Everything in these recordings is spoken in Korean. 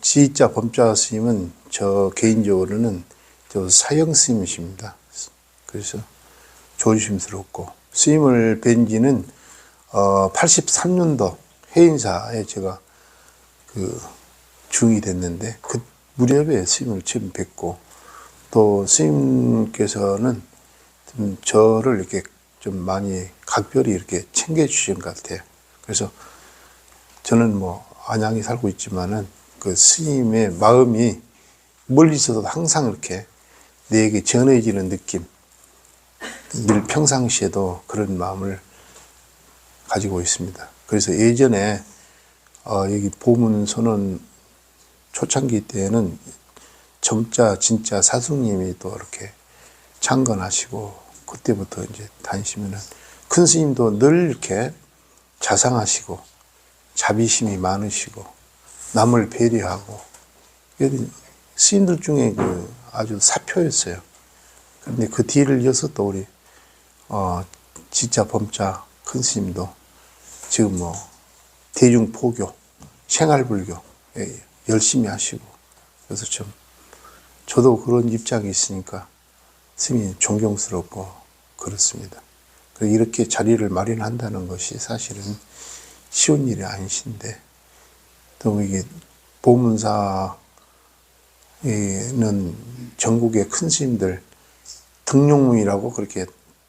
지자 범자 스님은 저 개인적으로는 저 사형 스님이십니다. 그래서 조심스럽고, 스님을 뵌 지는 83년도 해인사에 제가 중이 됐는데, 그 무렵에 스님을 처음 뵙고, 또 스님께서는 좀 저를 이렇게 좀 많이 각별히 이렇게 챙겨주신 것 같아요. 그래서 저는 뭐 안양에 살고 있지만은 그 스님의 마음이 멀리서도 항상 이렇게 내게 전해지는 느낌, 늘 평상시에도 그런 마음을 가지고 있습니다. 그래서 예전에 여기 보문선언 초창기 때에는 정자 진짜 사수님이 또 이렇게 창건하시고, 그때부터 이제 다니시면은 큰 스님도 늘 이렇게 자상하시고 자비심이 많으시고 남을 배려하고, 스님들 중에 아주 사표였어요. 그런데 그 뒤를 이어서 또 우리 지자 범자 큰 스님도 지금 뭐 대중포교, 생활불교 열심히 하시고, 그래서 좀 저도 그런 입장이 있으니까 스님이 존경스럽고 그렇습니다. 이렇게 자리를 마련한다는 것이 사실은 쉬운 일이 아니신데, 또 이게 보문사에는 전국의 큰 스님들 등용문이라고 그렇게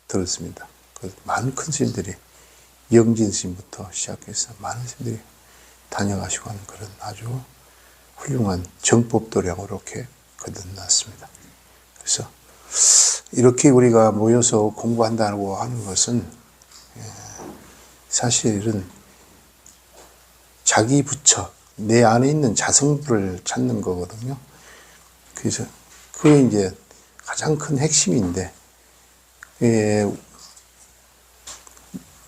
들었습니다. 많은 큰 스님들이 영진 스님부터 시작해서 많은 스님들이 다녀가시고 하는 그런 아주 훌륭한 정법도량으로 이렇게 거듭났습니다. 그래서 이렇게 우리가 모여서 공부한다고 하는 것은 사실은 자기 부처, 내 안에 있는 자성들을 찾는 거거든요. 그래서 그게 이제 가장 큰 핵심인데,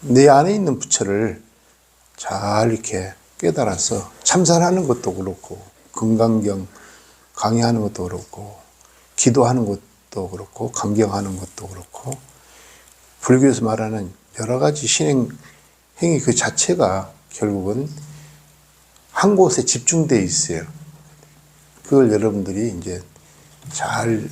내 안에 있는 부처를 잘 이렇게 깨달아서 참선하는 것도 그렇고, 금강경 강의하는 것도 그렇고, 기도하는 것도 그렇고, 감경하는 것도 그렇고, 불교에서 말하는 여러 가지 행위 그 자체가 결국은 한 곳에 집중되어 있어요. 그걸 여러분들이 이제 잘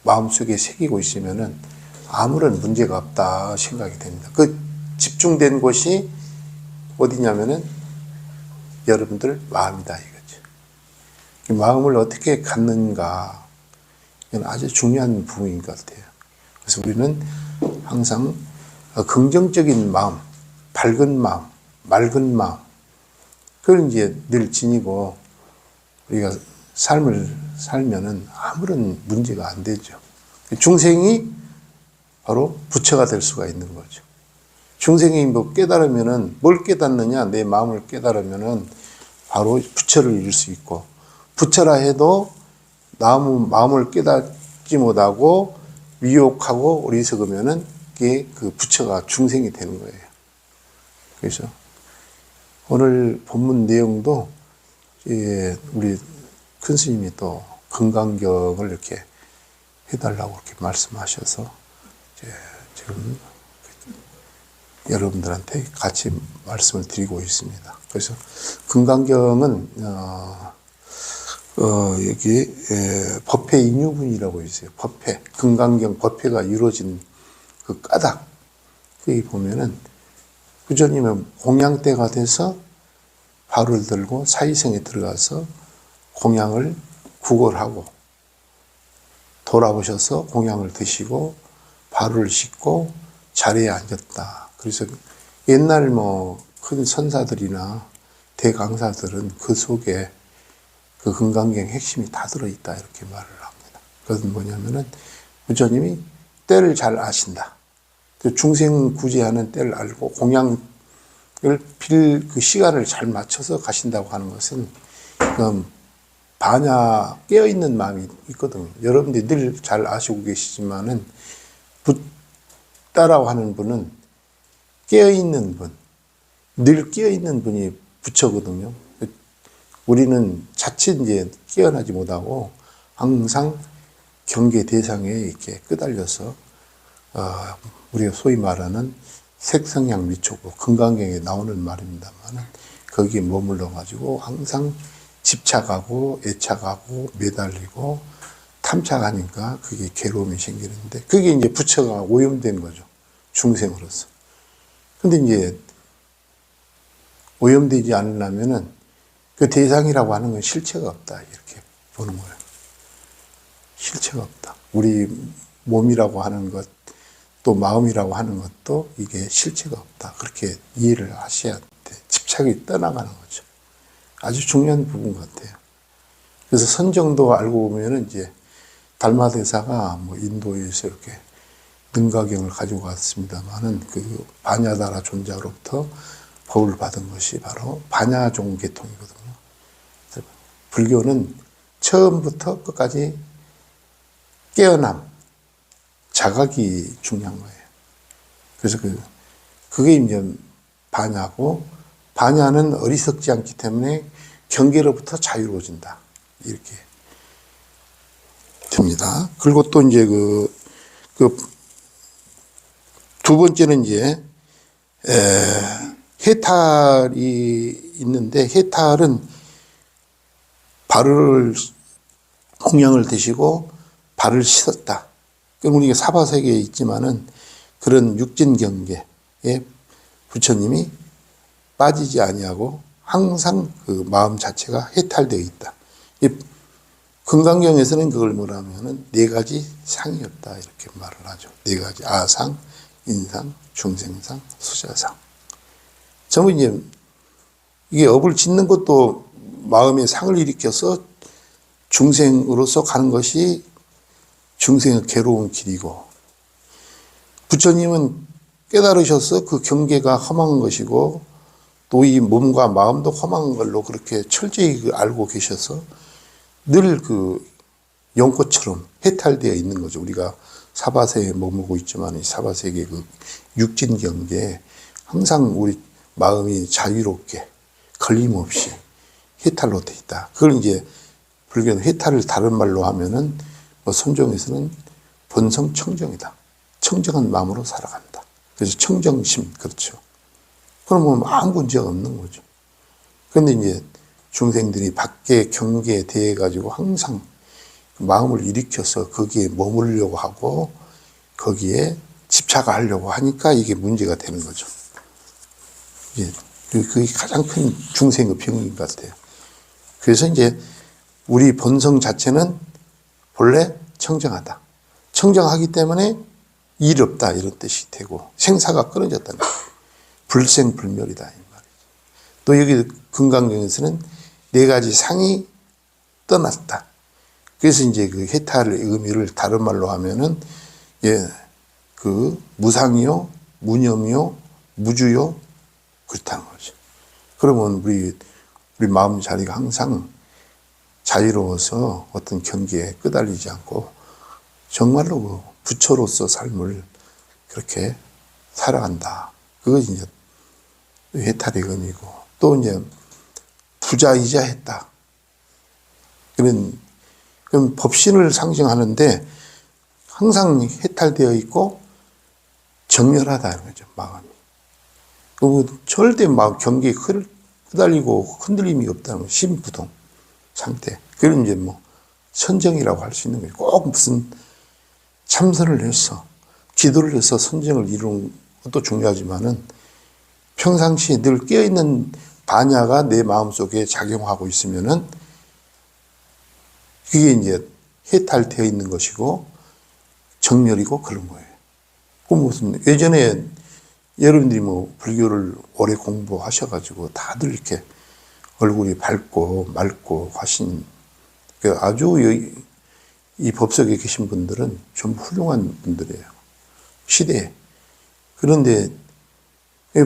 마음속에 새기고 있으면은 아무런 문제가 없다 생각이 됩니다. 그 집중된 곳이 어디냐면은 여러분들 마음이다 이거죠. 이 마음을 어떻게 갖는가, 이건 아주 중요한 부분인 것 같아요. 그래서 우리는 항상 긍정적인 마음, 밝은 마음, 맑은 마음, 그걸 이제 늘 지니고 우리가 삶을 살면은 아무런 문제가 안 되죠. 중생이 바로 부처가 될 수가 있는 거죠. 중생이 뭐 깨달으면은 뭘 깨닫느냐, 내 마음을 깨달으면은 바로 부처를 이룰 수 있고, 부처라 해도 마음을 깨닫지 못하고 미혹하고 어리석으면은 그게 그 부처가 중생이 되는 거예요. 그래서 오늘 본문 내용도 우리 큰 스님이 또 금강경을 이렇게 해달라고 이렇게 말씀하셔서 지금 여러분들한테 같이 말씀을 드리고 있습니다. 그래서 금강경은 여기 법회 인유분이라고 있어요. 법회, 금강경 법회가 이루어진 그 까닭, 여기 보면은 부처님은 공양 때가 돼서 발을 들고 사의성에 들어가서 공양을 구걸하고 돌아오셔서 공양을 드시고 발을 씻고 자리에 앉았다. 그래서 옛날 뭐 큰 선사들이나 대강사들은 그 속에 그 금강경 핵심이 다 들어있다 이렇게 말을 합니다. 그것은 뭐냐면은 부처님이 때를 잘 아신다. 중생 구제하는 때를 알고 공양을 빌 그 시간을 잘 맞춰서 가신다고 하는 것은 반야 깨어있는 마음이 있거든요. 여러분들이 늘 잘 아시고 계시지만은 붓다라고 하는 분은 깨어있는 분, 늘 깨어있는 분이 부처거든요. 우리는 자칫 이제 깨어나지 못하고 항상 경계 대상에 이렇게 끄달려서 우리가 소위 말하는 색성양 미초고 금강경에 나오는 말입니다만 거기에 머물러 가지고 항상 집착하고 애착하고 매달리고 탐착하니까 그게 괴로움이 생기는데 그게 이제 부처가 오염된 거죠. 중생으로서. 근데 이제 오염되지 않으려면은 그 대상이라고 하는 건 실체가 없다. 이렇게 보는 거예요. 실체가 없다. 우리 몸이라고 하는 것, 또 마음이라고 하는 것도 이게 실체가 없다. 그렇게 이해를 하셔야 돼. 집착이 떠나가는 거죠. 아주 중요한 부분 같아요. 그래서 선정도 알고 보면은 이제 달마대사가 뭐 인도에서 이렇게 능가경을 가지고 갔습니다만은 그 바냐다라 존자로부터 법을 받은 것이 바로 바냐종 계통이거든요. 불교는 처음부터 끝까지 깨어남, 자각이 중요한 거예요. 그래서 그게 이제 바냐고, 바냐는 어리석지 않기 때문에 경계로부터 자유로워진다. 이렇게 됩니다. 그리고 또 이제 두 번째는 이제, 해탈이 있는데, 해탈은 발을, 공양을 드시고 발을 씻었다. 그럼 우리가 사바세계에 있지만은 그런 육진 경계에 부처님이 빠지지 아니하고 항상 그 마음 자체가 해탈되어 있다. 금강경에서는 그걸 뭐라면은 네 가지 상이 없다 이렇게 말을 하죠. 네 가지 아상, 인상, 중생상, 수자상. 전부 이제 이게 업을 짓는 것도 마음에 상을 일으켜서 중생으로서 가는 것이 중생의 괴로운 길이고 부처님은 깨달으셔서 그 경계가 험한 것이고 또 이 몸과 마음도 험한 걸로 그렇게 철저히 알고 계셔서 늘 그 연꽃처럼 해탈되어 있는 거죠. 우리가 사바세에 머물고 있지만 이 사바세계 그 육진 경계에 항상 우리 마음이 자유롭게 걸림없이 해탈로 돼 있다. 그걸 이제 불교는 해탈을 다른 말로 하면은 뭐 선종에서는 본성 청정이다. 청정한 마음으로 살아간다. 그래서 청정심 그렇죠. 그러면 아무 문제가 없는 거죠. 그런데 이제 중생들이 밖에 경계에 대해 가지고 항상 마음을 일으켜서 거기에 머무르려고 하고 거기에 집착하려고 하니까 이게 문제가 되는 거죠. 이제 그게 가장 큰 중생의 병인 것 같아요. 그래서 이제 우리 본성 자체는 본래 청정하다. 청정하기 때문에 일 없다 이런 뜻이 되고 생사가 끊어졌다는 거예요. 불생불멸이다 이 말이죠. 또 여기 금강경에서는 네 가지 상이 떠났다. 그래서 이제 그 해탈의 의미를 다른 말로 하면은 그 무상이요, 무념이요, 무주요 그렇다는 거죠. 그러면 우리 마음 자리가 항상 자유로워서 어떤 경계에 끄달리지 않고 정말로 그 부처로서 삶을 그렇게 살아간다. 그것이 이제 해탈의 의미고 또 이제 부자이자 했다. 그런 법신을 상징하는데 항상 해탈되어 있고 정렬하다는 거죠, 마음이. 절대 막 경계에 끄달리고 흔들림이 없다는 거죠. 심부동 상태. 그런 이제 뭐 선정이라고 할 수 있는 거예요. 꼭 무슨 참선을 해서 기도를 해서 선정을 이루는 것도 중요하지만은 평상시에 늘 깨어있는 바냐가 내 마음속에 작용하고 있으면은 그게 이제 해탈되어 있는 것이고 정렬이고 그런 거예요. 그 무슨 예전에 여러분들이 뭐 불교를 오래 공부하셔가지고 다들 이렇게 얼굴이 밝고 맑고 하신 아주 이 법석에 계신 분들은 좀 훌륭한 분들이에요. 시대에. 그런데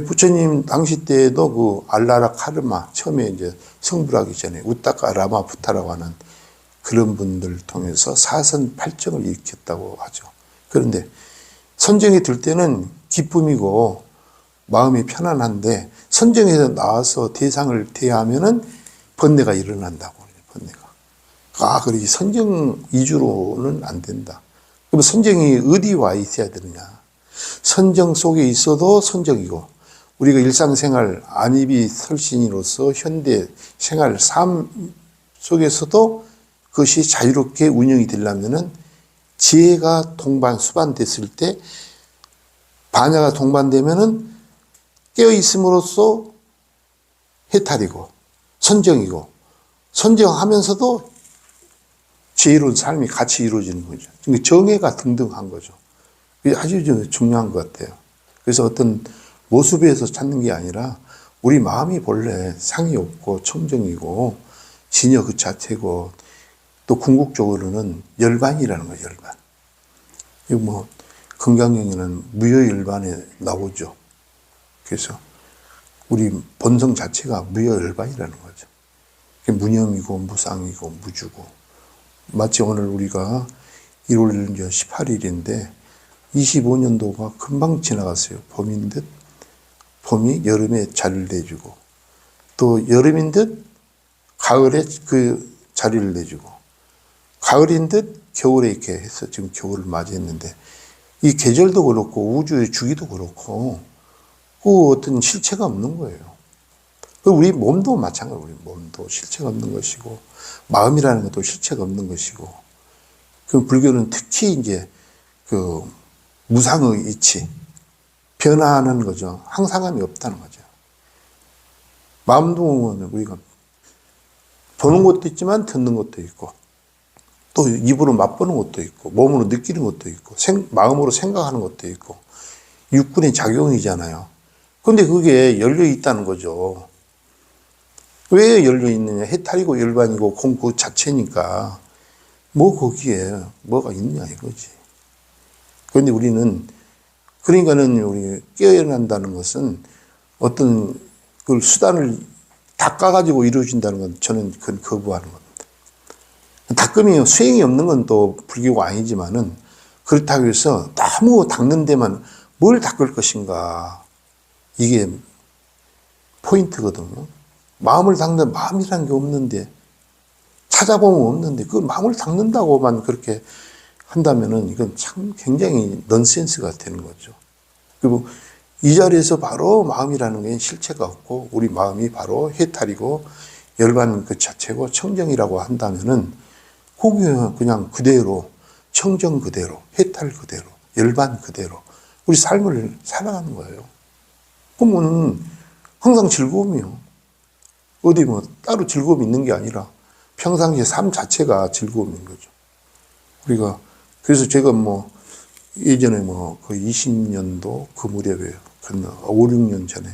부처님 당시 때에도 그 알라라 카르마 처음에 이제 성불하기 전에 우따카 라마 부타라고 하는 그런 분들을 통해서 사선 팔정을 일으켰다고 하죠. 그런데 선정이 들 때는 기쁨이고 마음이 편안한데 선정에서 나와서 대상을 대하면은 번뇌가 일어난다고. 번뇌가. 그러니 선정 위주로는 안 된다. 그럼 선정이 어디 와 있어야 되느냐. 선정 속에 있어도 선정이고 우리가 일상생활 안입이 설신으로서 현대 생활 삶 속에서도 그것이 자유롭게 운영이 되려면은 지혜가 동반, 수반됐을 때 반야가 동반되면은 깨어있음으로써 해탈이고 선정이고 선정하면서도 지혜로운 삶이 같이 이루어지는 거죠. 정해가 등등한 거죠. 그게 아주 중요한 것 같아요. 그래서 어떤 모습에서 찾는 게 아니라 우리 마음이 본래 상이 없고 청정이고 진여 그 자체고 또 궁극적으로는 열반이라는 거예요. 열반. 이거 뭐 건강경에는 무여열반에 나오죠. 그래서 우리 본성 자체가 무여열반이라는 거죠. 무념이고 무상이고 무주고 마치 오늘 우리가 1월 18일인데 25년도가 금방 지나갔어요. 봄인 듯 봄이 여름에 자리를 내주고 또 여름인 듯 가을에 그 자리를 내주고 가을인 듯 겨울에 이렇게 해서 지금 겨울을 맞이했는데 이 계절도 그렇고 우주의 주기도 그렇고 그 어떤 실체가 없는 거예요. 우리 몸도 마찬가지로 우리 몸도 실체가 없는 것이고 마음이라는 것도 실체가 없는 것이고 그 불교는 특히 이제 그 무상의 이치 변화하는 거죠. 항상함이 없다는 거죠. 마음도 우리가 보는 것도 있지만 듣는 것도 있고 또 입으로 맛보는 것도 있고 몸으로 느끼는 것도 있고 마음으로 생각하는 것도 있고 육군의 작용이잖아요. 그런데 그게 열려 있다는 거죠. 왜 열려 있느냐? 해탈이고 열반이고 그 자체니까 뭐 거기에 뭐가 있냐 이거지. 그런데 우리는 그러니까는 우리 깨어난다는 것은 어떤 그 수단을 닦아가지고 이루어진다는 건 저는 그건 거부하는 겁니다. 닦음이 수행이 없는 건 또 불교가 아니지만은 그렇다고 해서 너무 닦는 데만 뭘 닦을 것인가 이게 포인트거든요. 마음을 닦는 마음이라는 게 없는데 찾아보면 없는데 그 마음을 닦는다고만 그렇게 한다면은 이건 참 굉장히 넌센스가 되는 거죠. 그리고 이 자리에서 바로 마음이라는 게 실체가 없고 우리 마음이 바로 해탈이고 열반 그 자체고 청정이라고 한다면은 거기에 그냥 그대로 청정 그대로 해탈 그대로 열반 그대로 우리 삶을 살아가는 거예요. 그러면 항상 즐거움이요. 어디 뭐 따로 즐거움이 있는 게 아니라 평상시의 삶 자체가 즐거움인 거죠. 우리가 그래서 제가 뭐 예전에 뭐 그 20년도 그 무렵에 그 5, 6년 전에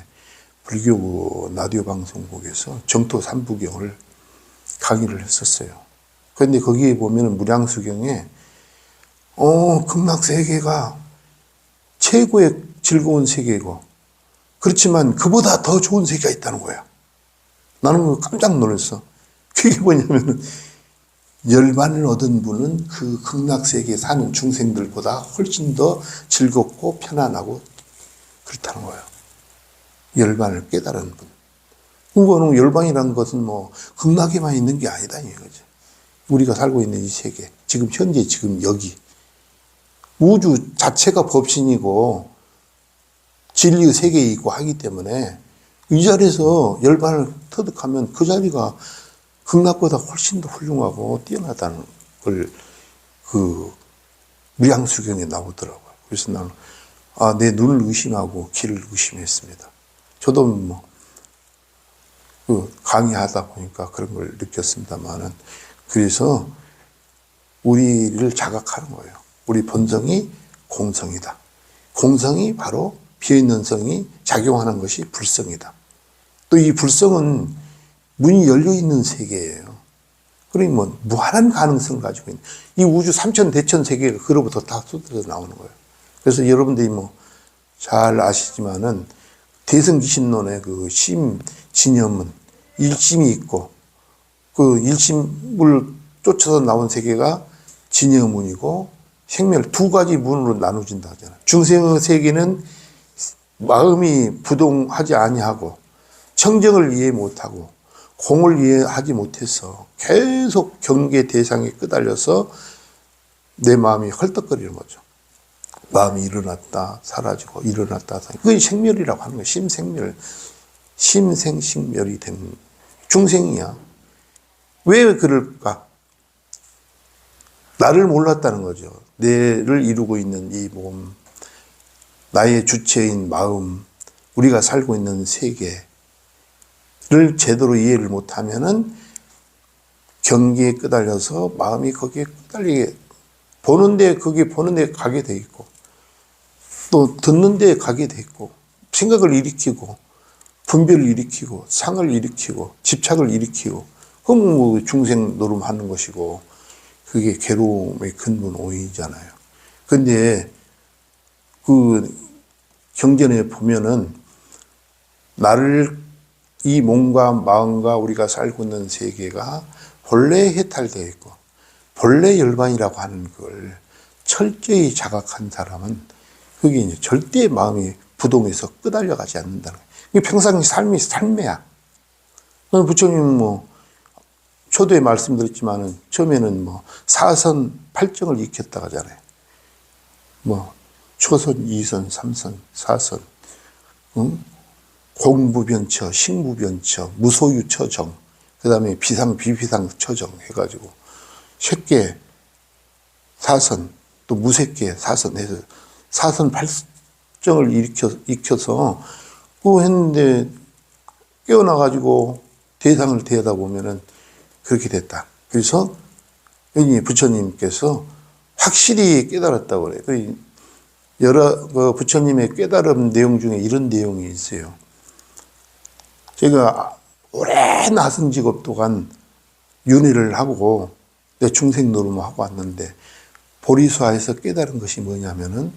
불교 라디오 방송국에서 정토 삼부경을 강의를 했었어요. 그런데 거기에 보면은 무량수경에 극락세계가 최고의 즐거운 세계고 그렇지만 그보다 더 좋은 세계가 있다는 거야. 나는 깜짝 놀랐어. 그게 뭐냐면은 열반을 얻은 분은 그 극락세계에 사는 중생들보다 훨씬 더 즐겁고 편안하고 그렇다는 거예요. 열반을 깨달은 분. 그거는 열반이라는 것은 뭐 극락에만 있는 게 아니다 이거죠. 우리가 살고 있는 이 세계, 지금 현재 지금 여기 우주 자체가 법신이고 진리의 세계에 있고 하기 때문에 이 자리에서 열반을 터득하면 그 자리가 극락보다 훨씬 더 훌륭하고 뛰어나다는 걸 그 무량수경에 나오더라고요. 그래서 나는 내 눈을 의심하고 길을 의심했습니다. 저도 뭐 그 강의하다 보니까 그런 걸 느꼈습니다만은 그래서 우리를 자각하는 거예요. 우리 본성이 공성이다. 공성이 바로 비어있는 성이 작용하는 것이 불성이다. 또 이 불성은 문이 열려있는 세계예요. 그러니 뭐 무한한 가능성을 가지고 있는 이 우주 삼천대천 세계가 그로부터 다 쏟아져 나오는 거예요. 그래서 여러분들이 뭐 잘 아시지만은 대승기신론의 그 심 진념은 일심이 있고 그 일심을 쫓아서 나온 세계가 진여문이고 생멸 두 가지 문으로 나눠진다 하잖아요. 중생의 세계는 마음이 부동하지 아니하고 청정을 이해 못하고 공을 이해하지 못해서 계속 경계 대상에 끄달려서 내 마음이 헐떡거리는 거죠. 마음이 일어났다 사라지고 일어났다 사라지고 그게 생멸이라고 하는 거예요. 심생멸 심생식멸이 된 중생이야. 왜 그럴까? 나를 몰랐다는 거죠. 내를 이루고 있는 이 몸, 나의 주체인 마음, 우리가 살고 있는 세계를 제대로 이해를 못하면은 경기에 끄달려서 마음이 거기에 끄달리게 거기에 보는 데 가게 돼 있고 또 듣는 데 가게 돼 있고 생각을 일으키고 분별을 일으키고 상을 일으키고 집착을 일으키고 그럼 뭐 중생 노름하는 것이고 그게 괴로움의 근본 오인이잖아요. 근데 그 경전에 보면은 나를 이 몸과 마음과 우리가 살고 있는 세계가 본래 해탈되어 있고 본래 열반이라고 하는 걸 철저히 자각한 사람은 그게 이제 절대 마음이 부동해서 끄달려가지 않는다는 거예요. 이게 평상 삶이 삶이야. 부처님 뭐 초도에 말씀드렸지만은 처음에는 뭐 사선 8정을 익혔다 하잖아요. 뭐 초선, 2선, 3선, 4선, 응? 공부변처, 식무변처, 무소유처정, 그 다음에 비상, 비비상 처정 해가지고 셋개 사선, 또 무색계 사선 해서 사선 8정을 익혀서 그거 했는데 깨어나가지고 대상을 대하다 보면은 그렇게 됐다. 그래서 여기 부처님께서 확실히 깨달았다고 그래요. 여러 부처님의 깨달음 내용 중에 이런 내용이 있어요. 제가 오래 나선 직업 동안 윤회를 하고 내 중생 노름을 하고 왔는데 보리수화에서 깨달은 것이 뭐냐면은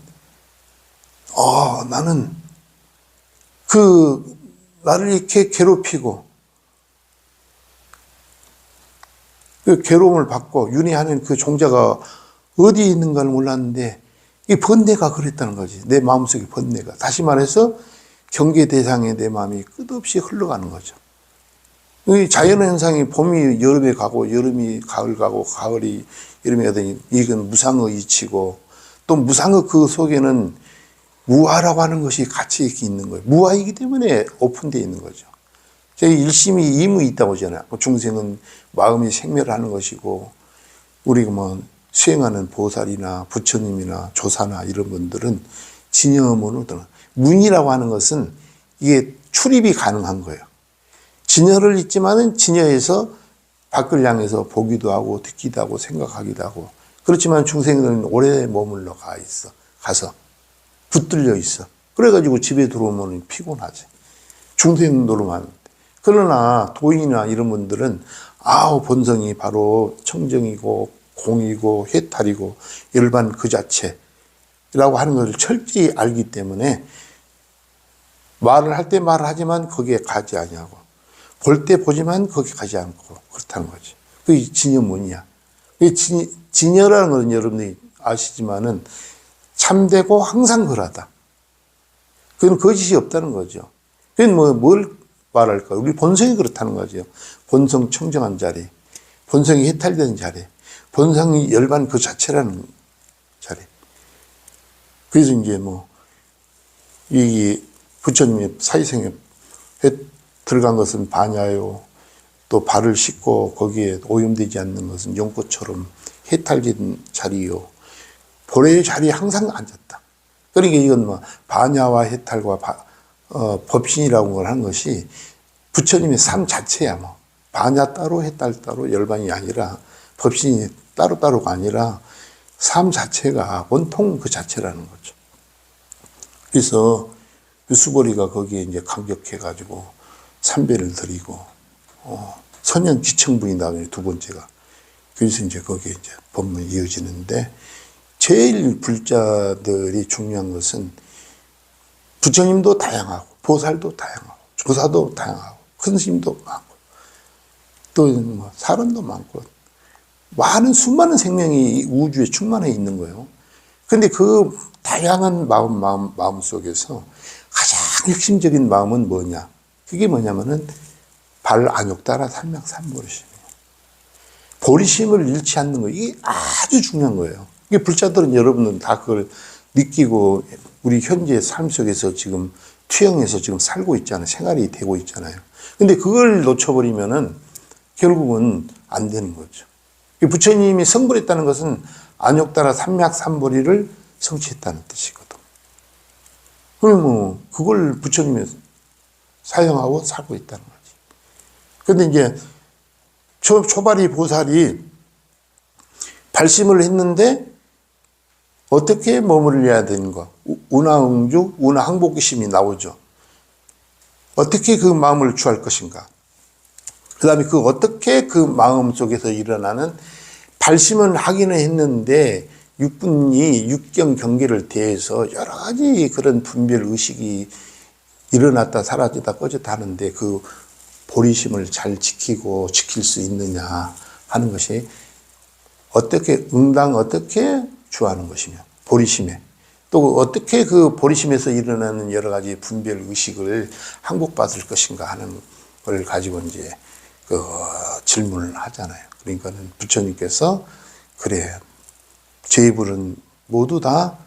나는 나를 이렇게 괴롭히고 그 괴로움을 받고 윤회하는 그 종자가 어디에 있는가를 몰랐는데 이 번뇌가 그랬다는 거지. 내 마음속의 번뇌가. 다시 말해서 경계 대상에 내 마음이 끝없이 흘러가는 거죠. 이 자연현상이 봄이 여름에 가고 여름이 가을 가고 가을이 여름에 가더니 이건 무상의 이치고 또 무상의 그 속에는 무아라고 하는 것이 같이 이렇게 있는 거예요. 무아이기 때문에 오픈되어 있는 거죠. 저희 일심이 이무 있다고 하잖아요. 중생은 마음이 생멸하는 것이고 우리가 뭐 수행하는 보살이나 부처님이나 조사나 이런 분들은 진여문을 들어. 문이라고 하는 것은 이게 출입이 가능한 거예요. 진여를 있지만은 진여에서 밖을 향해서 보기도 하고 듣기도 하고 생각하기도 하고 그렇지만 중생들은 오래 머물러 가서 붙들려 있어. 그래가지고 집에 들어오면 피곤하지. 중생들로만. 그러나 도인이나 이런 분들은 본성이 바로 청정이고 공이고 해탈이고 열반 그 자체라고 하는 것을 철저히 알기 때문에 말을 할 때 말을 하지만 거기에 가지 아니하고 볼 때 보지만 거기에 가지 않고 그렇다는 거지. 그게 진여문이야. 진여라는 것은 여러분들이 아시지만은 참되고 항상 그러하다. 그건 거짓이 없다는 거죠. 그건 뭘 말할까? 우리 본성이 그렇다는 거죠. 본성 청정한 자리, 본성이 해탈된 자리, 본성이 열반 그 자체라는 자리. 그래서 이제 이 부처님의 사이생에 들어간 것은 반야요. 또 발을 씻고 거기에 오염되지 않는 것은 용꽃처럼 해탈된 자리요. 보레의 자리에 항상 앉았다. 그러니까 이건 반야와 해탈과 법신이라고 걸 한 것이 부처님의 삶 자체야. 반야 따로 해탈 따로 열반이 아니라 법신이 따로따로가 아니라 삶 자체가 원통 그 자체라는 거죠. 그래서 그 수보리가 거기에 이제 감격해가지고 삼배를 드리고 선현 기청분이 나오는 두 번째가. 그래서 이제 거기에 이제 법문이 이어지는데 제일 불자들이 중요한 것은 부처님도 다양하고 보살도 다양하고 조사도 다양하고 큰 스님도 많고 또 사람도 많고 많은 수많은 생명이 우주에 충만해 있는 거예요. 근데 그 다양한 마음 속에서 가장 핵심적인 마음은 뭐냐? 그게 뭐냐면은 발안욕따라 삼명삼보리심이에요. 보리심을 잃지 않는 거 이게 아주 중요한 거예요. 이게 불자들은 여러분은 다 그걸 느끼고 우리 현재 삶 속에서 지금 투영해서 지금 살고 있잖아요. 생활이 되고 있잖아요. 근데 그걸 놓쳐버리면은 결국은 안 되는 거죠. 부처님이 성불했다는 것은 안욕따라 삼맥삼보리를 성취했다는 뜻이거든. 그러면 그걸 부처님이 사용하고 살고 있다는 거지. 근데 이제 초발이 보살이 발심을 했는데 어떻게 머물러야 되는가? 운하응주, 운하항복심이 나오죠. 어떻게 그 마음을 취할 것인가? 그 다음에 어떻게 그 마음 속에서 일어나는 발심은 하기는 했는데 육분이 육경 경계를 대해서 여러 가지 그런 분별 의식이 일어났다 사라지다 꺼졌다 하는데 그 보리심을 잘 지키고 지킬 수 있느냐 하는 것이 어떻게 응당 어떻게 주하는 것이며 보리심에 또 어떻게 그 보리심에서 일어나는 여러 가지 분별 의식을 항복받을 것인가 하는 걸 가지고 이제 질문을 하잖아요. 그러니까는 부처님께서 그래 제불은 모두 다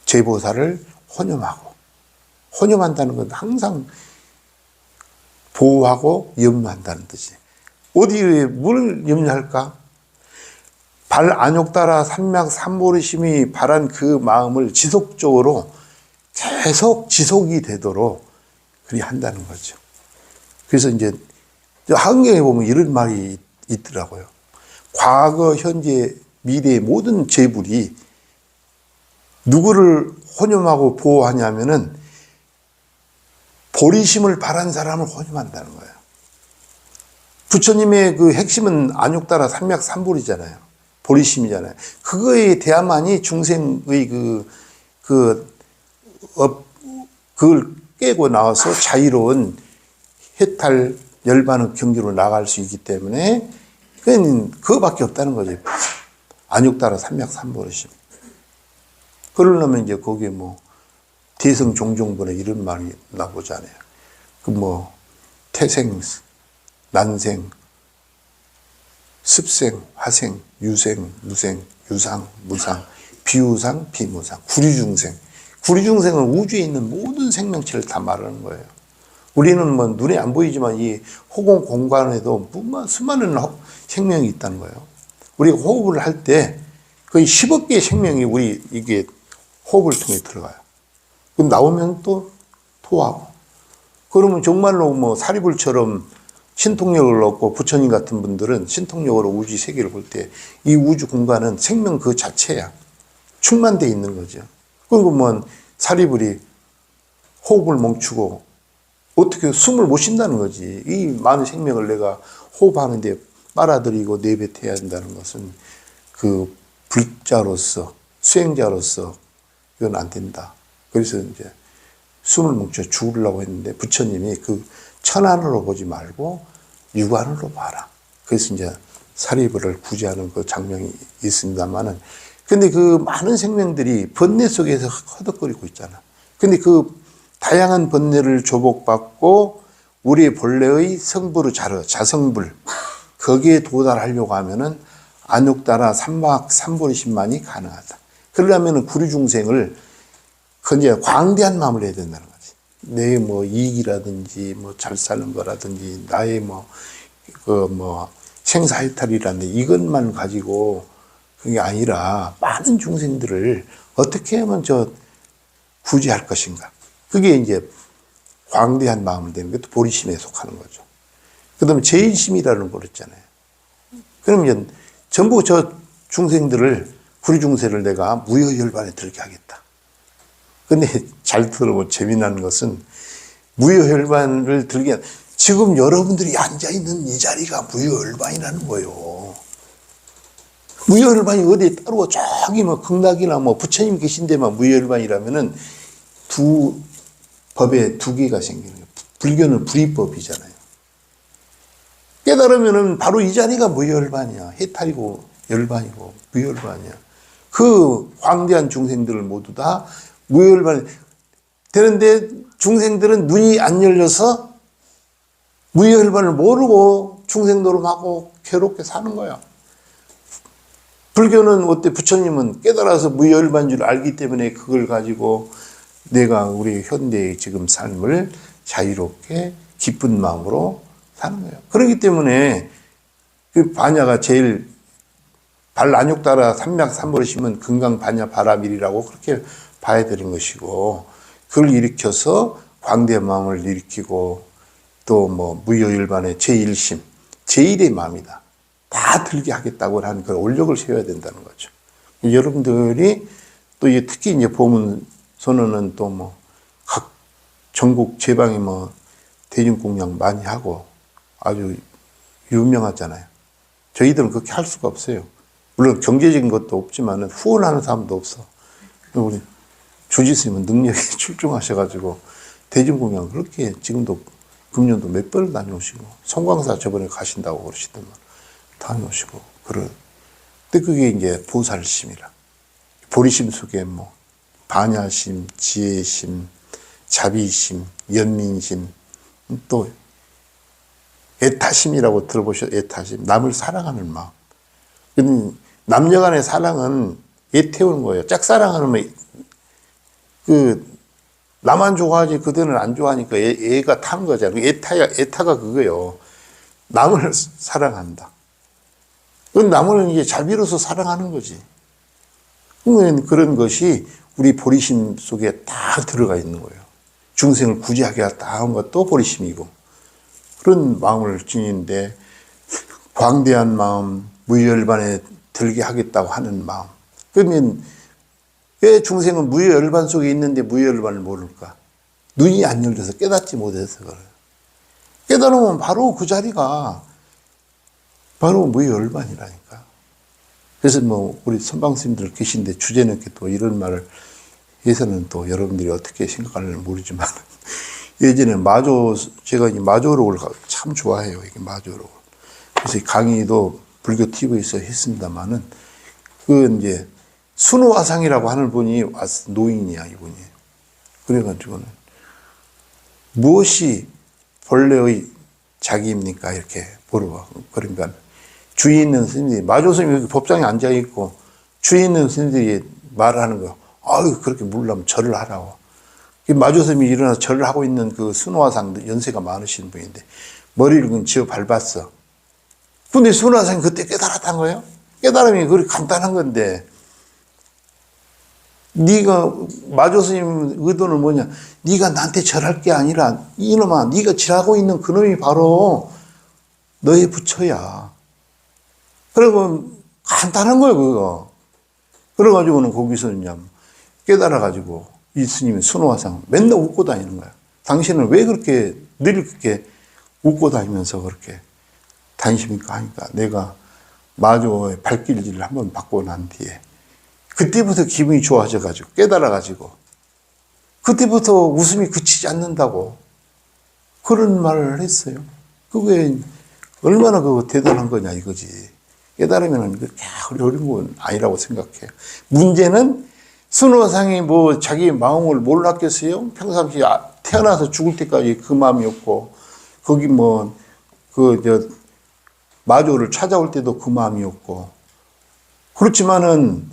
제보살을 혼념하고 혼념한다는 건 항상 보호하고 염려한다는 뜻이. 어디에 뭘 염려할까? 발 안욕따라 삼맥 삼보리심이 바란 그 마음을 지속적으로 계속 지속이 되도록 그리 한다는 거죠. 그래서 이제 한경에 보면 이런 말이 있더라고요. 과거, 현재, 미래의 모든 제불이 누구를 혼념하고 보호하냐면은 보리심을 바란 사람을 혼념한다는 거예요. 부처님의 그 핵심은 안욕따라 삼맥 삼보리잖아요. 보리심이잖아요. 그거에 대한만이 중생의 그걸 깨고 나와서 자유로운 해탈 열반의 경지로 나갈 수 있기 때문에 그거밖에 없다는 거죠. 안욕따라 삼맥 삼보리심. 그러려면 이제 거기에 대성 종종본에 이런 말이 나오잖아요. 태생, 난생, 습생, 화생, 유생, 무생, 유상, 무상, 비유상, 비무상, 구류중생. 구류중생은 우주에 있는 모든 생명체를 다 말하는 거예요. 우리는 눈에 안 보이지만 이 호공 공간에도 수많은 생명이 있다는 거예요. 우리가 호흡을 할 때 거의 10억 개의 생명이 이게 호흡을 통해 들어가요. 그럼 나오면 또 토하고. 그러면 정말로 사리불처럼 신통력을 얻고 부처님 같은 분들은 신통력으로 우주 세계를 볼 때 이 우주 공간은 생명 그 자체야. 충만되어 있는 거죠. 그러면 사리불이 호흡을 멈추고 어떻게 숨을 못 쉰다는 거지. 이 많은 생명을 내가 호흡하는데 빨아들이고 내뱉어야 한다는 것은 그 불자로서 수행자로서 이건 안 된다. 그래서 이제 숨을 멈춰 죽으려고 했는데 부처님이 그 천안으로 보지 말고 육안으로 봐라. 그래서 이제 사리불을 구제하는 그 장면이 있습니다만은 근데 그 많은 생명들이 번뇌 속에서 허덕거리고 있잖아. 근데 그 다양한 번뇌를 조복받고 우리의 본래의 성불의 자성불 거기에 도달하려고 하면은 안욕따라 삼막 삼보리심만이 가능하다. 그러려면은 구류중생을 이제 광대한 마음을 해야 된다는 거지. 내 이익이라든지 잘 사는 거라든지 나의 생사해탈이라든지 이것만 가지고 그게 아니라 많은 중생들을 어떻게 하면 구제할 것인가. 그게 이제 광대한 마음을 되는 것도 보리심에 속하는 거죠. 그 다음에 제일심이라는 거 그랬잖아요. 그러면 전부 중생들을, 구류중생을 내가 무효혈반에 들게 하겠다. 근데 잘 들어보면 재미난 것은 무효혈반을 들게, 지금 여러분들이 앉아있는 이 자리가 무효혈반이라는 거예요. 무효혈반이 어디에 따로 저기 극락이나 부처님 계신 데만 무효혈반이라면은 법에 두 개가 생기는 거예요. 불교는 불이법이잖아요. 깨달으면은 바로 이 자리가 무효혈반이야. 해탈이고 열반이고 무효혈반이야. 그 광대한 중생들을 모두 다 무효혈반 되는데 중생들은 눈이 안 열려서 무효혈반을 모르고 중생 노름하고 괴롭게 사는 거야. 불교는 어때? 부처님은 깨달아서 무효혈반인 줄 알기 때문에 그걸 가지고 내가 우리 현대의 지금 삶을 자유롭게 기쁜 마음으로 사는 거예요. 그렇기 때문에 그 반야가 제일 발 안욕 따라 삼맥삼버릇이면 금강 반야 바라밀이라고 그렇게 봐야 되는 것이고, 그걸 일으켜서 광대의 마음을 일으키고 또 뭐 무효일반의 제1심, 제1의 마음이다. 다 들게 하겠다고 하는 그런 원력을 세워야 된다는 거죠. 여러분들이 또 특히 이제 보문선언은 또 뭐 각 전국 제방에 뭐 대중공양 많이 하고 아주 유명하잖아요. 저희들은 그렇게 할 수가 없어요. 물론 경제적인 것도 없지만은 후원하는 사람도 없어. 우리 주지스님은 능력이 출중하셔가지고 대중공양 그렇게 지금도 금년도 몇 번을 다녀오시고, 송광사 저번에 가신다고 그러시더만 다녀오시고 그런. 근데 그게 이제 보살심이라. 보리심 속에 뭐 반야심, 지혜심, 자비심, 연민심, 또 애타심이라고 들어보셨? 애타심, 남을 사랑하는 마음. 남녀간의 사랑은 애태우는 거예요. 짝사랑하면 나만 좋아하지 그들은 안 좋아하니까 애가 타는 거잖아요. 애타가 그거예요. 남을 사랑한다. 남을 이제 자비로서 사랑하는 거지. 그런 것이 우리 보리심 속에 다 들어가 있는 거예요. 중생을 구제하게 한 것도 보리심이고, 그런 마음을 지니는데, 광대한 마음, 무열반에 들게 하겠다고 하는 마음. 그러면 왜 중생은 무열반 속에 있는데 무열반을 모를까? 눈이 안 열려서 깨닫지 못해서 그래요. 깨달으면 바로 그 자리가 바로 무열반이라니까. 그래서 뭐 우리 선방스님들 계신데 주제넘게 또 이런 말을 해서는 또 여러분들이 어떻게 생각할지 모르지만, 예전에 제가 이 마조록을 참 좋아해요. 이게 마조록. 그래서 강의도 불교 TV에서 했습니다만은, 이제 순호화상이라고 하는 분이 노인이야, 이분이. 그래가지고는 무엇이 본래의 자기입니까? 이렇게 물어봐. 그러니까 주위에 있는 스님들이, 마조스님이 여기 법당에 앉아있고, 주위에 있는 스님들이 말하는 거, 아유, 그렇게 물으려면 절을 하라고. 마조스님이 일어나서 절을 하고 있는 그 순호화상, 연세가 많으신 분인데, 머리를 그냥 쥐어 밟았어. 근데 순호화상이 그때 깨달았다는 거예요? 깨달음이 그렇게 간단한 건데, 네가, 마조스님 의도는 뭐냐? 네가 나한테 절할 게 아니라, 이놈아, 네가 절하고 있는 그놈이 바로 너의 부처야. 그리고 간단한 거예요, 그거. 그래가지고는 거기서 그냥 깨달아가지고 이 스님이 순호화상 맨날 웃고 다니는 거야. 당신은 왜 그렇게 늘 그렇게 웃고 다니면서 그렇게 다니십니까? 하니까 내가 마조의 발길질을 한번 받고 난 뒤에 그때부터 기분이 좋아져가지고 깨달아가지고 그때부터 웃음이 그치지 않는다고 그런 말을 했어요. 그게 얼마나 그거 대단한 거냐 이거지. 깨달으면 그렇게 어려운 건 아니라고 생각해요. 문제는 순호상이 뭐 자기 마음을 몰랐겠어요? 평상시 태어나서 죽을 때까지 그 마음이었고, 거기 마조를 찾아올 때도 그 마음이었고, 그렇지만은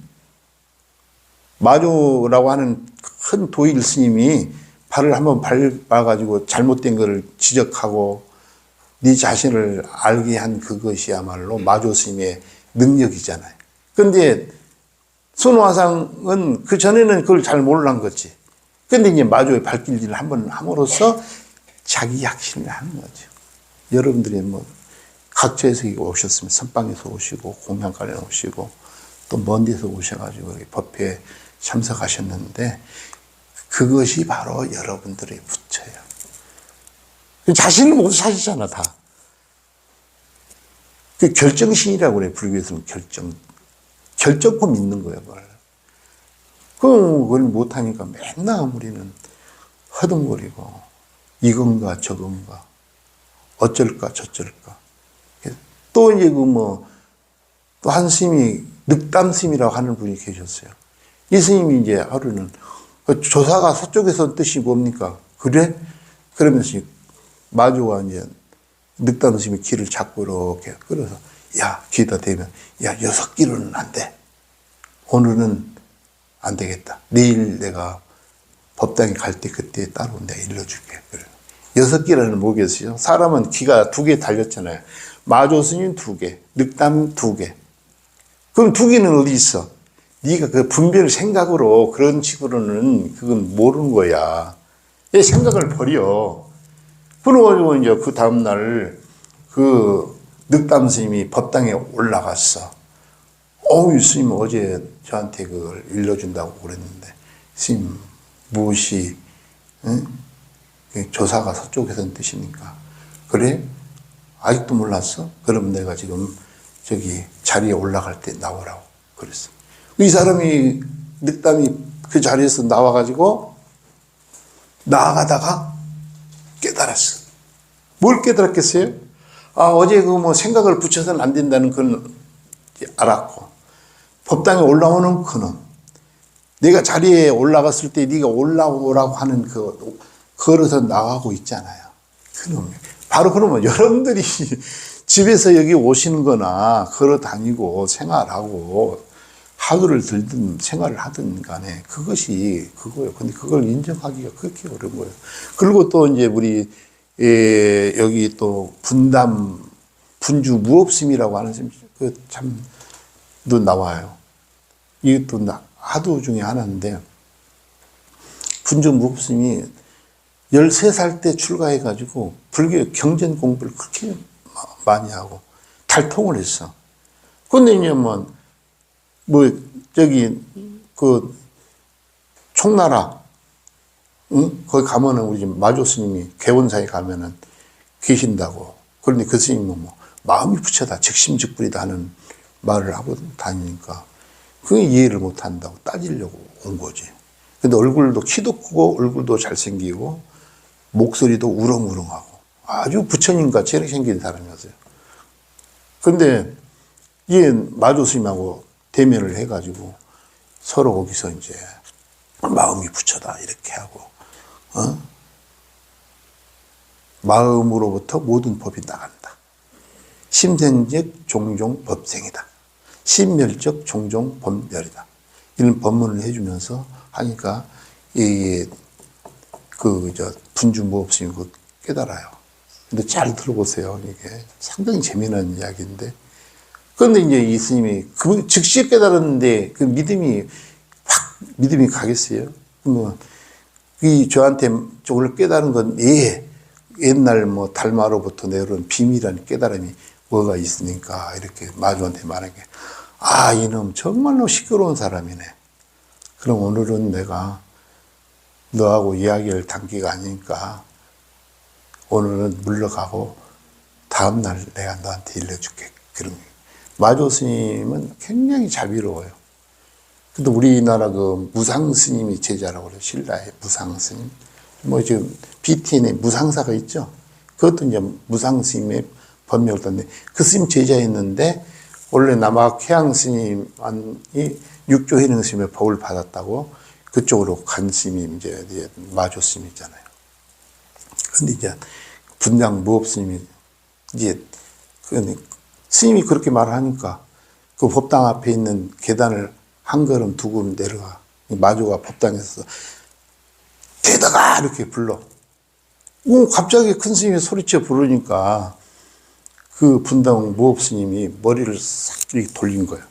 마조라고 하는 큰 도일 스님이 발을 한번 밟아가지고 잘못된 것을 지적하고 네 자신을 알게 한 그것이야말로 마조 스님의 능력이잖아요. 그런데 순호화상은 그 전에는 그걸 잘 몰란 거지. 그런데 이제 마조의 발길질을 한번 함으로써 자기 확신을 하는 거죠. 여러분들이 뭐 각처에서 오셨으면 선방에서 오시고 공양관에 오시고 또 먼 데서 오셔가지고 법회에 참석하셨는데 그것이 바로 여러분들의 부처예요. 자신을 못 사시잖아, 다. 그 결정신이라고 그래, 불교에서는 결정코 믿는 거예요, 그걸. 그걸 못하니까 맨날 우리는 허둥거리고, 이건가 저건가, 어쩔까 저쩔까. 또 이제 또 한 스님이, 늑담스님이라고 하는 분이 계셨어요. 이 스님이 이제 하루는, 조사가 서쪽에서 뜻이 뭡니까? 그래? 그러면서 마조가 이제 늑담스님이 길을 잡고 이렇게 끌어서 야 귀에다 대면 야 6길로는 안 돼. 오늘은 안 되겠다. 내일 내가 법당에 갈 때 그때 따로 내가 일러줄게. 그래. 6개라는 뭐겠어요? 사람은 기가 2개 달렸잖아요. 마조 스님 2개, 늑담 2개. 그럼 2개는 어디 있어? 네가 그 분별 생각으로 그런 식으로는 그건 모르는 거야. 내 생각을 버려. 그러고 이제 그 다음날 그 늑담 스님이 법당에 올라갔어. 어우, 스님 어제 저한테 그걸 일러준다고 그랬는데, 스님, 무엇이, 응? 조사가 서쪽에서는 뜻이니까. 그래? 아직도 몰랐어? 그럼 내가 지금 저기 자리에 올라갈 때 나오라고 그랬어. 이 사람이, 늑담이 그 자리에서 나와가지고 나아가다가 깨달았어. 뭘 깨달았겠어요? 아, 어제 그 뭐 생각을 붙여서는 안 된다는 건 알았고, 법당에 올라오는 그는, 내가 자리에 올라갔을 때 네가 올라오라고 하는 그 걸어서 나가고 있잖아요. 그놈. 바로 그러면 여러분들이 집에서 여기 오시는 거나 걸어 다니고 생활하고 하루를 들든 생활을 하든 간에 그것이 그거예요. 근데 그걸 인정하기가 그렇게 어려운 거예요. 그리고 또 이제 우리 여기 또 분주 무업심이라고 하는 그참도 나와요. 이것도 하도 중에 하나인데, 분주 무업심이 13살 때 출가해가지고 불교 경전 공부를 그렇게 많이 하고 달통을 했어. 근데 이제 저기 그 총나라, 응? 거기 가면은 우리 마조 스님이 개원사에 가면은 계신다고. 그런데 그 스님은 마음이 부처다, 즉심즉불이다 하는 말을 하고 다니니까 그게 이해를 못 한다고 따지려고 온 거지. 근데 얼굴도 키도 크고 얼굴도 잘생기고 목소리도 우렁우렁하고 아주 부처님같이 이렇게 생긴 사람이었어요. 근데 이 마조 스님하고 대면을 해가지고 서로 거기서 이제 마음이 부처다 이렇게 하고, 마음으로부터 모든 법이 나간다. 심생적 종종 법생이다. 심멸적 종종 법멸이다. 이런 법문을 해주면서 하니까 분주 무업심이 깨달아요. 근데 잘 들어보세요. 이게 상당히 재미난 이야기인데. 그런데 이제 이 스님이 즉시 깨달았는데 그 믿음이 가겠어요? 저한테 오늘 깨달은 건 옛날 달마로부터 내려온 비밀한 깨달음이 뭐가 있으니까 이렇게 마주한테 말한 게, 아, 이놈 정말로 시끄러운 사람이네. 그럼 오늘은 내가 너하고 이야기할 단계가 아니니까 오늘은 물러가고 다음날 내가 너한테 일러줄게. 그런 거예요. 마조 스님은 굉장히 자비로워요. 근데 우리나라 그 무상 스님이 제자라고 그래요. 신라의 무상 스님. 지금 BTN에 무상사가 있죠. 그것도 이제 무상 스님의 법명을 땄는데, 그 스님 제자였는데 원래 남학 해양 스님이 육조해능 스님의 법을 받았다고 그쪽으로 간 스님이 이제 마조 스님이잖아요. 근데 이제 분당 무업 스님이 이제 스님이 그렇게 말하니까 그 법당 앞에 있는 계단을 한 걸음 두 걸음 내려가. 마조가 법당에서 대다가 이렇게 불러. 갑자기 큰 스님이 소리쳐 부르니까 그 분당 무업 스님이 머리를 싹 이렇게 돌린 거예요.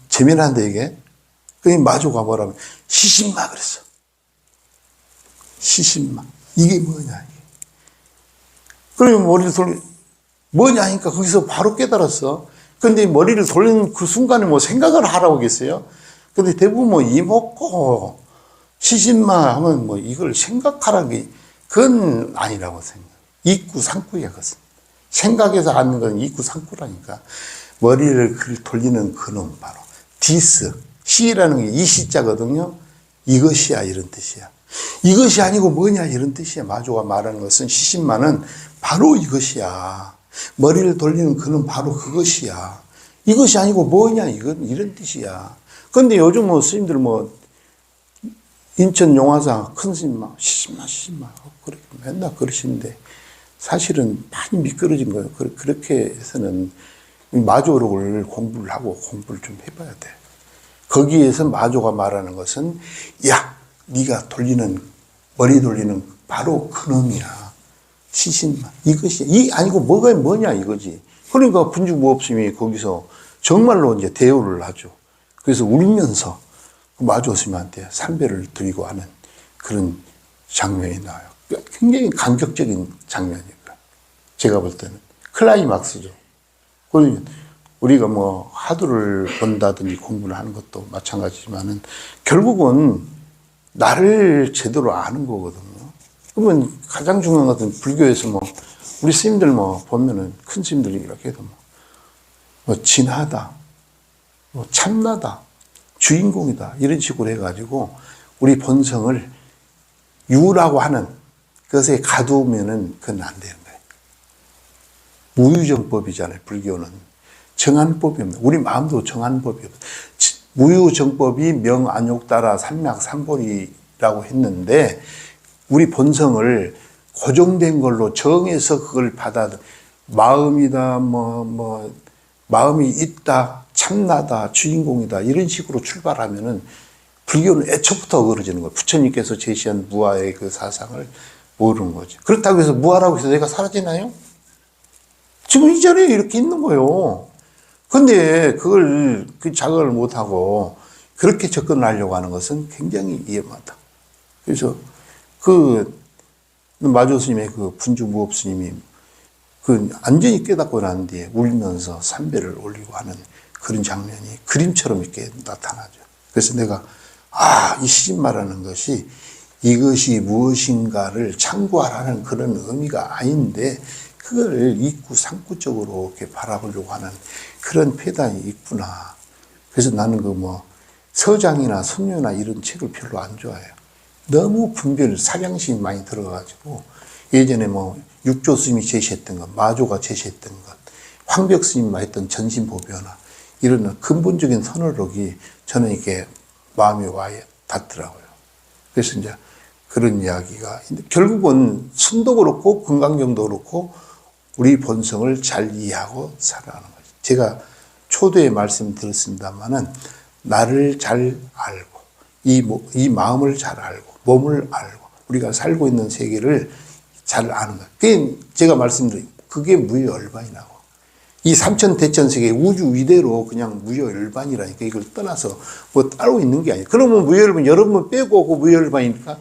재미난데 이게. 그 마조가 뭐라면 시신마 그랬어. 시신마. 이게 뭐냐 이게. 그러면 머리를 뭐냐 하니까 거기서 바로 깨달았어. 근데 머리를 돌리는 그 순간에 생각을 하라고 하겠어요? 근데 대부분 이목고 시신마 하면 이걸 생각하라는 게 그건 아니라고 생각. 이꾸상꾸야 그것은. 생각해서 하는 건 이꾸상꾸라니까. 머리를 돌리는 그놈 바로 디스. 시라는 게 이 시자거든요. 이것이야 이런 뜻이야. 이것이 아니고 뭐냐 이런 뜻이야. 마조가 말하는 것은 시신마는 바로 이것이야. 머리를 돌리는 그는 바로 그것이야. 이것이 아니고 뭐냐 이건 이런 뜻이야. 그런데 요즘 스님들 인천 용화사 큰 스님 시신마 그렇게 맨날 그러시는데 사실은 많이 미끄러진 거예요. 그렇게 해서는 마조를 공부를 하고 공부를 좀 해봐야 돼. 거기에서 마조가 말하는 것은 야 네가 머리 돌리는 바로 그놈이야. 시신만. 이것이, 이 아니고 뭐가 뭐냐 이거지. 그러니까 분주무법심이 거기서 정말로 이제 대우를 하죠. 그래서 울면서 마조스님한테 삼배를 드리고 하는 그런 장면이 나와요. 굉장히 감격적인 장면입니다. 제가 볼 때는. 클라이막스죠. 그러면 우리가 뭐 하두를 본다든지 공부를 하는 것도 마찬가지지만은 결국은 나를 제대로 아는 거거든요. 그러면 가장 중요한 것은 불교에서 뭐 우리 스님들 뭐 보면은 큰 스님들이 이렇게 해도 뭐 진하다, 뭐 참나다, 주인공이다 이런 식으로 해가지고 우리 본성을 유라고 하는 것에 가두면은 그건 안 되는 거예요. 무유정법이잖아요. 불교는 정한 법이 없는. 우리 마음도 정한 법이 없어요. 무유정법이 명안욕따라 삼맥삼보리라고 했는데 우리 본성을 고정된 걸로 정해서 그걸 마음이다, 마음이 있다, 참나다, 주인공이다 이런 식으로 출발하면은 불교는 애초부터 어그러지는 거예요. 부처님께서 제시한 무아의 그 사상을 모르는 거죠. 그렇다고 해서 무아라고 해서 내가 사라지나요? 지금 이 자리에 이렇게 있는 거예요. 근데 그걸 자각을 못하고 그렇게 접근하려고 하는 것은 굉장히 위험하다. 그래서 마조 스님의 그 분주무업 스님이 완전히 깨닫고 난 뒤에 울면서 삼배를 올리고 하는 그런 장면이 그림처럼 이렇게 나타나죠. 그래서 내가 이 시집 말하는 것이 이것이 무엇인가를 참고하라는 그런 의미가 아닌데 그걸 입구 상구적으로 이렇게 바라보려고 하는 그런 패단이 있구나. 그래서 나는 서장이나 선녀나 이런 책을 별로 안 좋아해요. 너무 분별, 사량심이 많이 들어가지고 예전에 육조 스님이 제시했던 것, 마조가 제시했던 것, 황벽 스님이 했던 전신보변화 이런 근본적인 선어록이 저는 이렇게 마음에 와 닿더라고요. 그래서 이제 그런 이야기가 결국은 순도 그렇고 건강경도 그렇고 우리 본성을 잘 이해하고 살아가는 거죠. 제가 초두에 말씀드렸습니다만은 나를 잘 알고 이 마음을 잘 알고 몸을 알고 우리가 살고 있는 세계를 잘 아는 거예요. 그게 제가 말씀드린 그게 무효열반이라고. 이 삼천대천세계 우주 위대로 그냥 무효열반이라니까 이걸 떠나서 따로 있는 게 아니에요. 그러면 무효열반 여러분 빼고 그 무효열반입니까?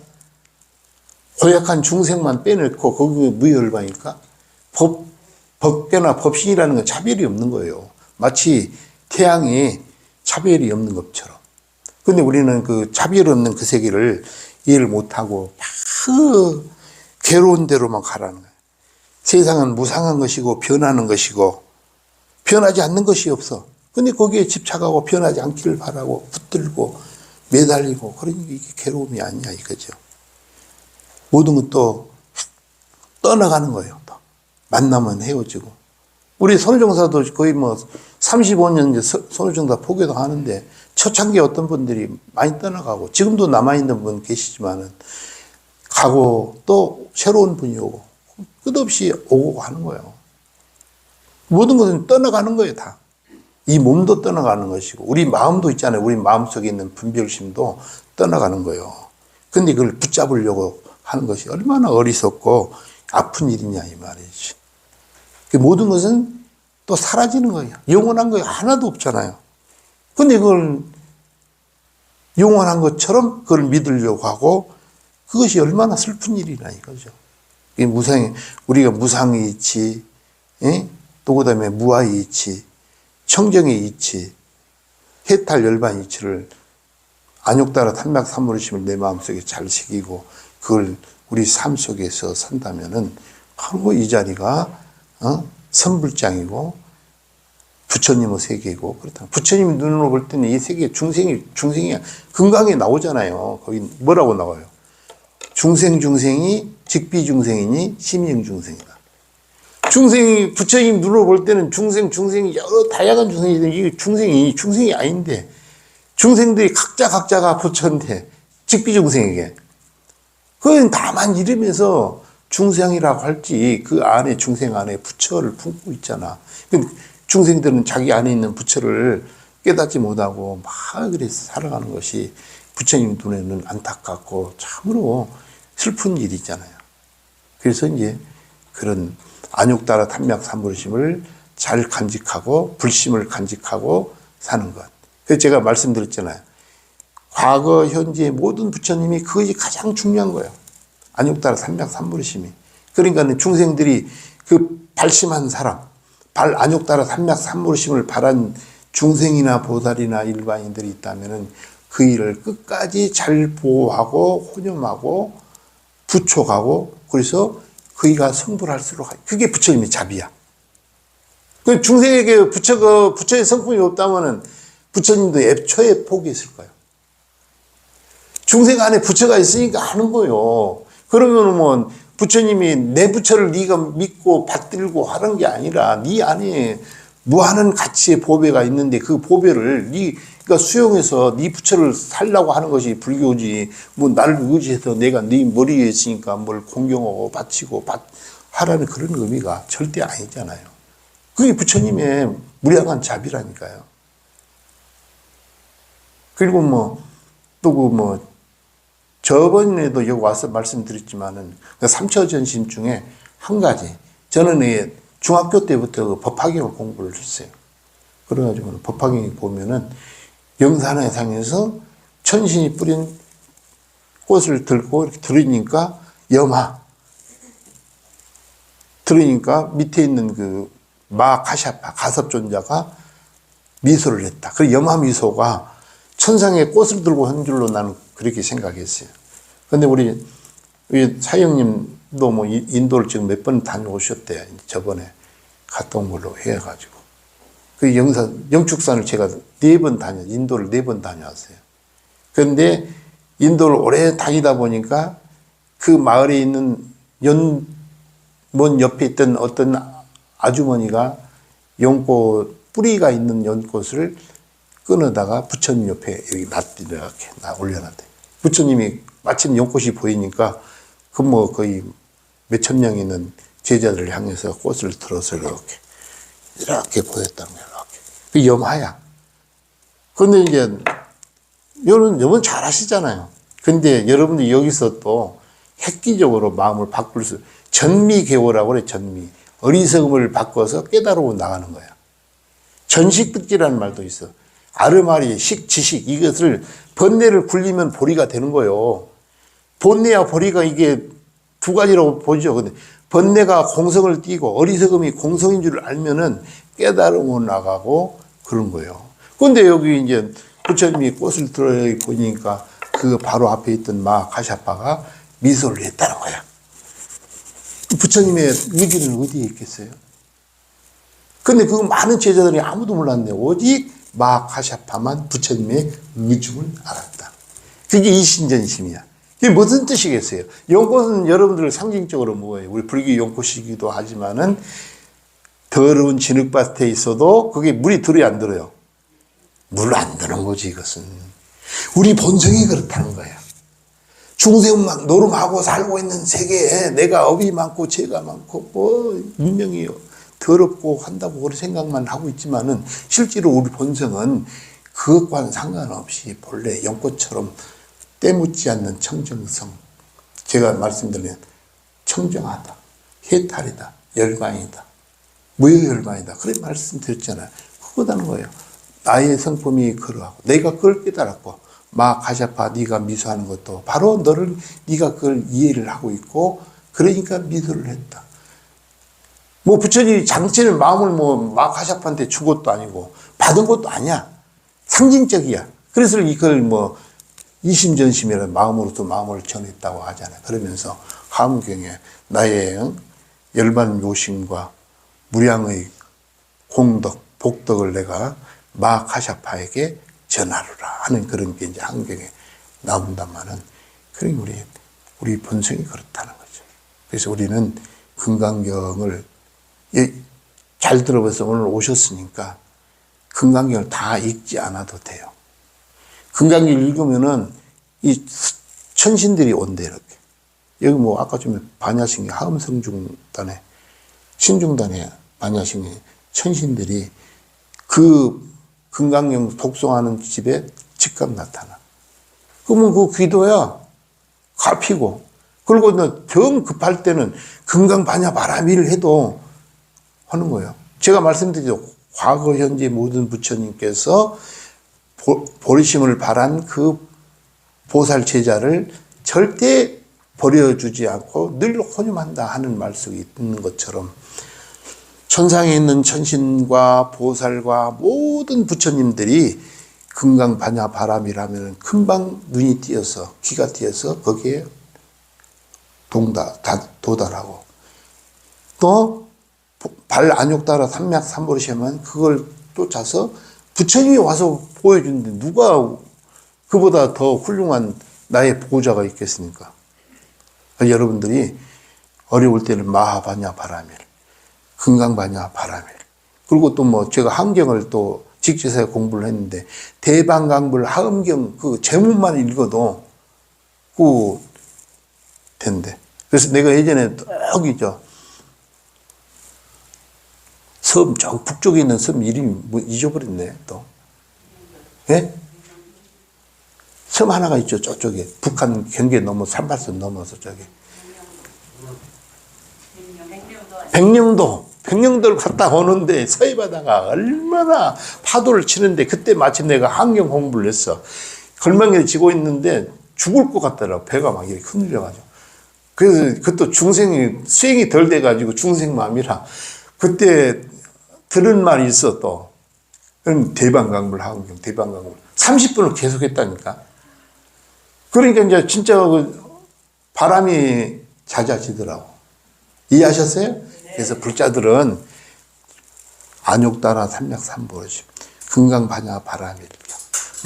고약한 중생만 빼놓고 거기 무효열반일까? 법계나 법신이라는 건 차별이 없는 거예요. 마치 태양에 차별이 없는 것처럼. 근데 우리는 그 차별 없는 그 세계를 이해를 못하고 그 괴로운 대로만 가라는 거예요. 세상은 무상한 것이고 변하는 것이고 변하지 않는 것이 없어. 근데 거기에 집착하고 변하지 않기를 바라고 붙들고 매달리고 그러니까 이게 괴로움이 아니야 이거죠. 모든 건 또 떠나가는 거예요. 또. 만나면 헤어지고. 우리 선우정사도 거의 35년 이제 선우정사 포교도 하는데 초창기에 어떤 분들이 많이 떠나가고 지금도 남아있는 분 계시지만은 가고 또 새로운 분이 오고 끝없이 오고 하는 거예요. 모든 것은 떠나가는 거예요, 다. 이 몸도 떠나가는 것이고 우리 마음도 있잖아요. 우리 마음속에 있는 분별심도 떠나가는 거예요. 근데 그걸 붙잡으려고 하는 것이 얼마나 어리석고 아픈 일이냐 이 말이지. 모든 것은 또 사라지는 거예요. 영원한 거 하나도 없잖아요. 근데 그걸 영원한 것처럼 그걸 믿으려고 하고 그것이 얼마나 슬픈 일이냐 이거죠. 우리가 무상의 이치, 또 그 다음에 무아의 이치, 청정의 이치, 해탈 열반 이치를 안욕따라 탄맥삼무리심을 내 마음속에 잘 새기고 그걸 우리 삶 속에서 산다면은 바로 이 자리가 선불장이고 부처님의 세계이고 그렇다. 부처님 눈으로 볼 때는 이 세계 중생이 금강에 나오잖아요. 거기 뭐라고 나와요? 중생이 직비중생이니 심령중생이다. 부처님 눈으로 볼 때는 중생이 여러 다양한 중생이 이게 중생이 아닌데 중생들이 각자가 부처인데 직비중생에게 그건 다만 이름에서 중생이라고 할지 그 안에 중생 안에 부처를 품고 있잖아. 중생들은 자기 안에 있는 부처를 깨닫지 못하고 막 그래서 살아가는 것이 부처님 눈에는 안타깝고 참으로 슬픈 일이잖아요. 그래서 이제 그런 안욕따라 탐략삼불심을 잘 간직하고 불심을 간직하고 사는 것. 그래서 제가 말씀드렸잖아요. 과거, 현재 모든 부처님이 그것이 가장 중요한 거예요. 안욕따라 탐략삼불심이. 그러니까 중생들이 그 발심한 사람, 안욕따라 탐략삼불심을 발한 중생이나 보살이나 일반인들이 있다면은 그 일을 끝까지 잘 보호하고 혼념하고 부촉하고 그래서 그이가 성불할수록 그게 부처님의 자비야. 그 중생에게 부처의 성품이 없다면은 부처님도 애초에 포기했을 거예요. 중생 안에 부처가 있으니까 하는 거예요. 그러면 뭐 부처님이 내 부처를 네가 믿고 받들고 하는 게 아니라 네 안에 무한한 가치의 보배가 있는데 그 보배를 네가 수용해서 네 부처를 살라고 하는 것이 불교지. 뭐 나를 의지해서 내가 네 머리에 있으니까 뭘 공경하고 바치고 하라는 그런 의미가 절대 아니잖아요. 그게 부처님의 무량한 자비라니까요. 그리고 저번에도 여기 와서 말씀드렸지만은 그 삼처전심 중에 한 가지, 저는 중학교 때부터 그 법화경을 공부를 했어요. 그래가지고 법화경에 보면은 영산회상에서 천신이 뿌린 꽃을 들고 이렇게 들으니까 들으니까 밑에 있는 그 마카샤파 가섭존자가 미소를 했다. 그 염화 미소가 천상의 꽃을 들고 한 줄로 나는 그렇게 생각했어요. 근데 우리 사형님도 인도를 지금 몇 번 다녀오셨대요. 저번에 갔다 온 걸로 해가지고. 그 영축산을 제가 인도를 4번 다녀왔어요. 그런데 인도를 오래 다니다 보니까 그 마을에 있는 먼 옆에 있던 어떤 아주머니가 연꽃, 뿌리가 있는 연꽃을 끊어다가 부처님 옆에 여기 이렇게 올려놨대. 부처님이 마침 연꽃이 보이니까 거의 몇천 명 있는 제자들을 향해서 꽃을 들어서 이렇게 보였다는 거야. 그 염화야. 그런데 이제 여러분 잘 아시잖아요. 근데 여러분들이 여기서 또 획기적으로 마음을 바꿀 전미개호라고 그래. 전미. 어리석음을 바꿔서 깨달으고 나가는 거야. 전식듣기라는 말도 있어. 아르마리, 지식, 이것을 번뇌를 굴리면 보리가 되는 거예요. 번뇌와 보리가 이게 두 가지라고 보죠. 근데 번뇌가 공성을 띠고 어리석음이 공성인 줄 알면은 깨달음으로 나가고 그런 거예요. 그런데 여기 이제 부처님이 꽃을 들어 보니까 그 바로 앞에 있던 마카샤파가 미소를 했다는 거야. 부처님의 의지는 어디에 있겠어요? 근데 그 많은 제자들이 아무도 몰랐네. 오직 마카샤파만 부처님의 의중을 알았다. 그게 이신전심이야. 이게 무슨 뜻이겠어요? 연꽃은 여러분들 상징적으로 뭐예요? 우리 불교 연꽃이기도 하지만은 더러운 진흙밭에 있어도 그게 물이 들어요, 안 들어요? 물 안 드는 거지, 이것은. 우리 본성이 그렇다는 거야. 중생만 노름하고 살고 있는 세계에 내가 업이 많고 죄가 많고 분명히 더럽고 한다고 그런 생각만 하고 있지만은 실제로 우리 본성은 그것과는 상관없이 본래 연꽃처럼 때묻지 않는 청정성. 제가 말씀드린 청정하다, 해탈이다, 열반이다, 무효열반이다. 그런 말씀드렸잖아요. 그거다는 거예요. 나의 성품이 그러하고 내가 그걸 깨달았고 마카샤파 네가 미소하는 것도 바로 네가 그걸 이해를 하고 있고 그러니까 미소를 했다. 부처님이 장치는 마음을 마카샤파한테 준 것도 아니고 받은 것도 아니야. 상징적이야. 그래서 이걸 이심전심이라는 마음으로도 마음을 전했다고 하잖아요. 그러면서 화엄경에 나의 열반 요심과 무량의 공덕, 복덕을 내가 마카샤파에게 전하루라 하는 그런 게 이제 한경에 나온다마는 그러니 우리 본성이 그렇다는 거죠. 그래서 우리는 금강경을 잘 들어봐서 오늘 오셨으니까 금강경을 다 읽지 않아도 돼요. 금강경 읽으면은 이 천신들이 온대 이렇게. 여기 아까 좀 반야신기 하음성중단에 신중단에 반야신기 천신들이 그 금강경 독송하는 집에 즉각 나타나. 그러면 그 귀도야 갚히고 그리고 정 급할 때는 금강반야바라밀 해도 하는 거예요. 제가 말씀드리죠. 과거 현재 모든 부처님께서 보리심을 바란 그 보살 제자를 절대 버려주지 않고 늘 혼용한다 하는 말씀이 있는 것처럼 천상에 있는 천신과 보살과 모든 부처님들이 금강반야바람이라면 금방 눈이 띄어서 귀가 띄어서 거기에 도달하고 또 발 안욕 따라 삼맥삼보리시면 그걸 쫓아서 부처님이 와서 보여주는데 누가 그보다 더 훌륭한 나의 보호자가 있겠습니까? 여러분들이 어려울 때는 마하반야바라밀, 금강반야바라밀, 그리고 또 뭐 제가 한경을 또 직지사에 공부를 했는데 대방강불 하음경 그 제목만 읽어도 그 된대. 그래서 내가 예전에 저기죠 섬, 저 북쪽에 있는 섬 이름이 뭐 잊어버렸네, 또. 예? 섬 하나가 있죠, 저쪽에. 북한 경계 넘어, 38선 넘어서 저기. 백령도를 갔다 오는데 서해바다가 얼마나 파도를 치는데 그때 마침 내가 한경 공부를 했어. 걸망에 지고 있는데 죽을 것 같더라고. 배가 막 이렇게 흔들려가지고. 그래서 그것도 중생이, 수행이 덜 돼가지고 중생 마음이라 그때 들은 말이 있어 또. 그럼 대방강불 하은경, 대방강불. 30분을 계속 했다니까. 그러니까 이제 진짜 그 바람이 잦아지더라고. 이해하셨어요? 그래서 불자들은 안욕따라 삼맥삼보리심, 금강반야바라밀경,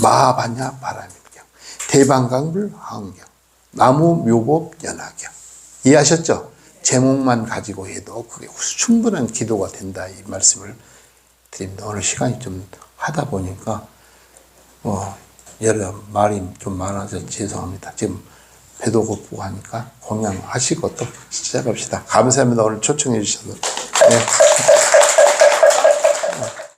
마하반야바라밀경, 대방강불 하은경, 나무묘법연화경. 이해하셨죠? 제목만 가지고 해도 그게 충분한 기도가 된다 이 말씀을 드립니다. 오늘 시간이 좀 하다 보니까 여러 말이 좀 많아서 죄송합니다. 지금 배도 고프고 하니까 공양하시고 또 시작합시다. 감사합니다. 오늘 초청해 주셔서. 네.